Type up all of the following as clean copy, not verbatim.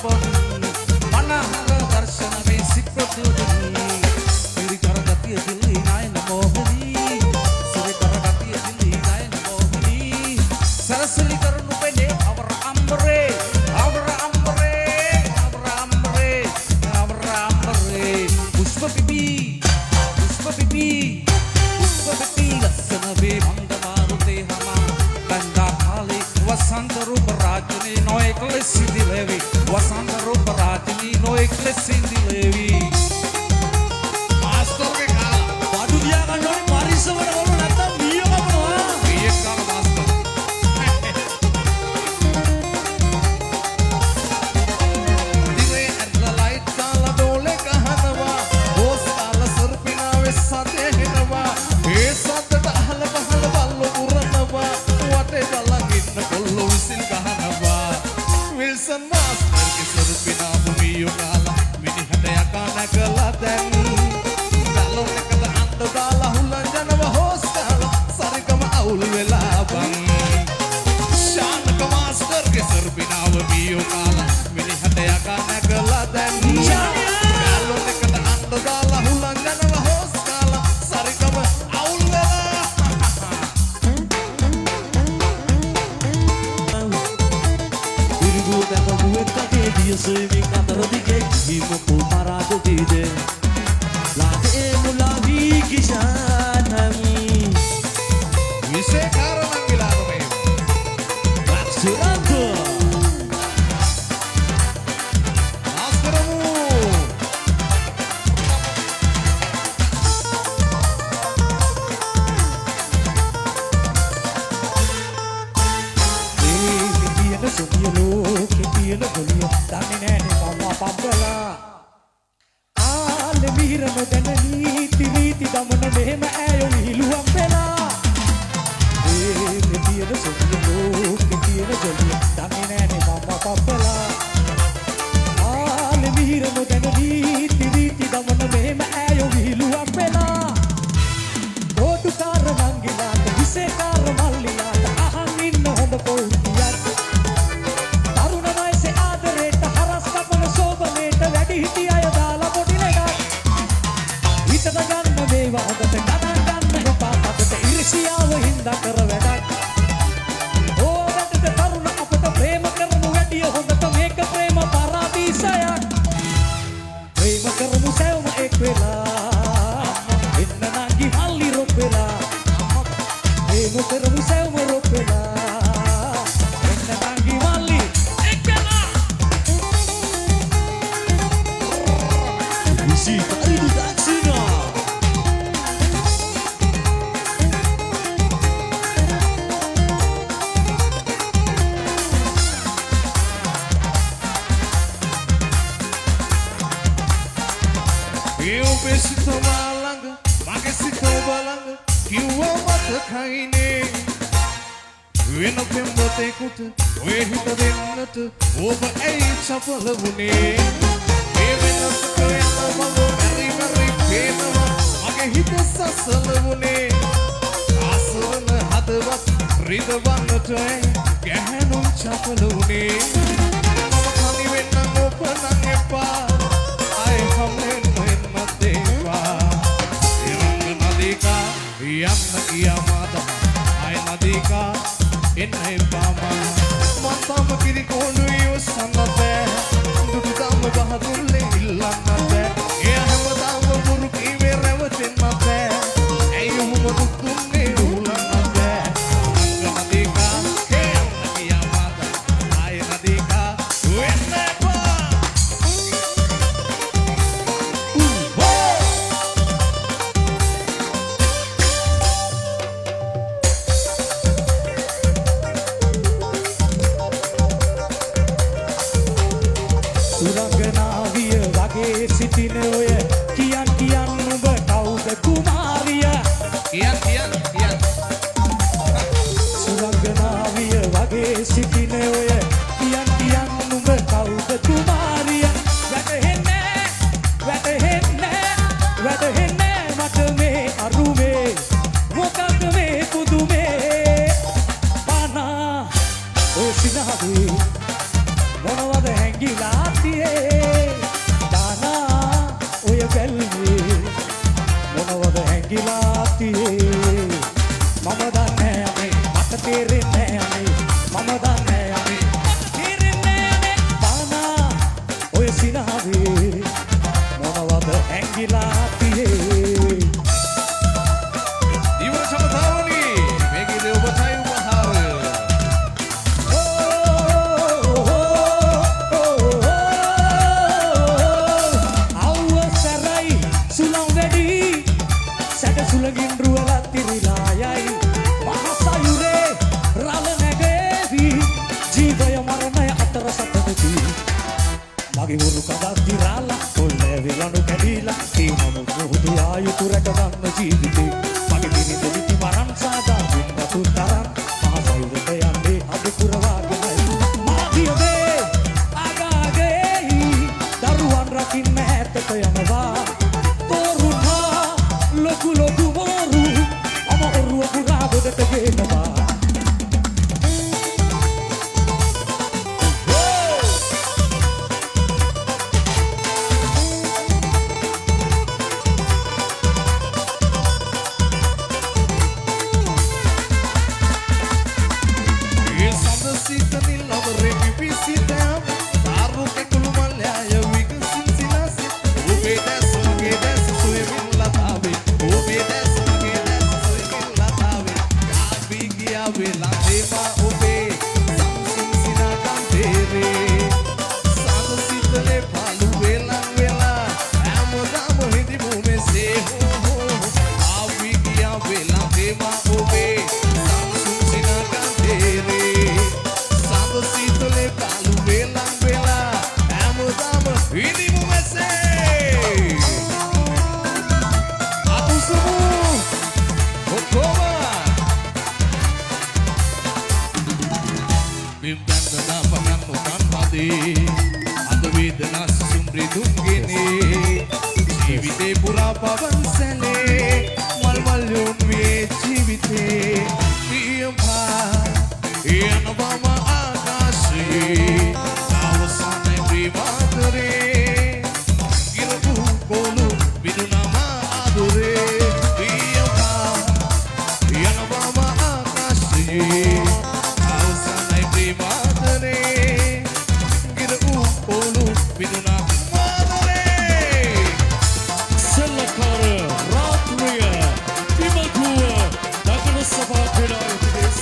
පොන් මනහර දර්ශන මේ සිප්‍රතුදුන් පිරි කරගතිය දිලි නයන මොහොනී සිරි කරගතිය දිලි නයන මොහොනී සරසලි කරනු පෙනේ අවර අම්බරේ අවර අම්බරේ අවර අම්බරේ අවර අම්බරේ පුෂ්ප පිපි ලස්සන වේ මන්ද මාරුතේ හම ගංගා කාලේ වසන්ත රූප රාජිනී නොඑක ලෙසිදි ලෙවි වසන්ත රූප රාජිනී නොඑක ලෙසිදි ලෙවි මාස්ටර්ගේ කාලා බඩු දියා ගන්න ඕනේ පරිස්සමට වළු නැත්තම් මීයෝ කපනවා මීයක් කාලා මාස්ටර් දිවේ ඇඳලා ලයිට් දාලා ඩෝලේ ගහනවා බෝස් කාලා සර්පිනා වෙස්සතේ හිනවා ඒ සද්දට අහල පහල බල්ලෝ පුරනවා වටේ බලන් ඉන්න කොල්ලෝ විසිල් ගහනවා විල්සන් මාස්ටර්ගේ සර්පිනා මීයෝ කාලා මිනිහට යකා නැගලා දැන් බැලුම් එකට අඬ දාලා හුලන් යනවා හොස් කාලා සරිකම අවුල් වෙලා බං ශානක මාස්ටර්ගේ සර්පිනාව මීයෝ කාලා මිනිහට යකා නැගලා දැන් බැලුම් එකට අඬ දාලා හුලන් යනවා හොස් කාලා සරිකම අවුල් වෙලා ඉරිගු දැකගුවෙක් කටේ දියසෙමින් අතර දිගේ හිමපු පරාද දීදේ ලාගේ මුලාවී කිෂානම් විසේ කාරණම් ගිලාර මේ ලක්ෂරන්ත ආස්කරමු සොබියලෝ කෙටියල ගොලිය දන්නේ නෑනේ මම පම්පලා ආලෙ මිහිරම දැන නීති රීති දමන මෙහෙම ඇයෝ විහිළුවක් වෙලා ඒ කෙටියල සොබියලෝ කෙටියල ගොලිය දන්නේ නෑනේ මම පම්පලා ආලෙ මිහිරම දැන නීති රීති දමන මෙහෙම ඇයෝ විහිළුවක් වෙලා කොටුකාර නංගිලාට විසේකාර මල්ලිලාට අහන් ඉන්න හොඳ පොවුතියක් හිටි අය දාලා පොඩි ලඩක් හිතට ගන්න මේවා හොඳට ගණන් ගන්න එපා අපට ඉරිසියාව හින්දා කර වැඩක් ඕකට තරුණ අපට ප්‍රේම කරමු වැඩිය හොඳට මේක ප්‍රේම පරාදීසයක් ප්‍රේම කරමු සෑම එක් වෙලා එන්න නංගි මල්ලි රොක් වෙලා ප්‍රේම කරමු සෑම රොක් වෙලා එන්න නංගි මල්ලි Karibu Daksina Eu besito malanga magesito balanga kiwa matakhaine Wena pembatekuta ඔය හිත දෙන්නට ඔබ ඇයි සඵල වුනේ මේ වෙනසක වෙනම මැරි මැරි පේනවා මගේ හිත සසල වුනේ ආසවන හදවත් රිදවන්නට ගැහැණුම් චපල වුනේ මම කනි වෙන්න ඔබ නම් එපා ආයේ හම්බෙන්න දෙපා ඉරංග නදිකා යන්න කියාමද ආයේ නදිකා එන්න එපා මම කිරි කොණු ඉවසන්න බෑ දුටු දාම බහදුල්ලේ ඉල්ලන්න බෑ ඒ හැමදාම බුරු කීවේ රැවටෙන්න බෑ ඇයි ඔහොම දුක් දුන්නේ උලන්න බෑ අංග නදිකා හේ අන්න කියාමද ආය නදිකා වෙන්න එපා සුරංගනාවිය වගේ සිටින ඔය කියන් ඔබ කවුද කුමාරිය කියන් සුරංගනාවිය වගේ සිටින ඔය කියන් ඔබ කවුද කුමාරිය වැටහෙන්නේ මට මේ අරුමේ මොකක්ද මේ පුදුමේ පානා ඕසිනාවේ මොනවද හැංගිලා තියේ දානා ඔය බැල්මේ මොනවද හැංගිලා තියේ මම දන්නේ අනේ මට තේරෙන්නේ අනේ මම දන්නේ අනේ තේරෙන්නේ අනේ දානා ඔය සිනාවේ මොනවද හැංගිලා තියේ ඉවර සමතාවනි මේකේ දෙවපතයි උපහාර සුලගින් රුවලා තිරිලා යයි මහසයුරේ රළ නැගෙවි ජීවය මරණය අතර සතනදී මගේ උරු කඩක් දිරාලා කොල්ලේ විලණු කැඩීලා තීනම මුහුදු ආයුතු රැක ගන්න ජීවිතේ මගේ දිනි දෙවිති මරන් සාදා වින්නතු තරම් මහසයුරට යන්නේ අද පුරවාගෙනයි මාදියවේ ආගාගේ දරුවන් රකින්න හැතට යනවා තෝරුණා ලොකු ලොකු බෝරු මම ඔරුව පුරා ගොඩට ගේනවා අද වේදනා සුම්බ්‍රි දුම්ගිනේ ජීවිතේ පුරා පවන් සැලේ මල් මල් යොන්වේ ජීවිතේ පියම්පා යනවම ආකාශයේ අවසානයේ ප්‍රේමාතරේ ගිරපු කොළු විදුනම ආදුරේ පියම්පා යනවම ආකාශයේ අවසානයේ ප්‍රේමාතරේ Viduna Madre Selakara Ratriya Imakua Nakana Sabha Kedaya Pides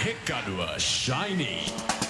Hekadua Shiny.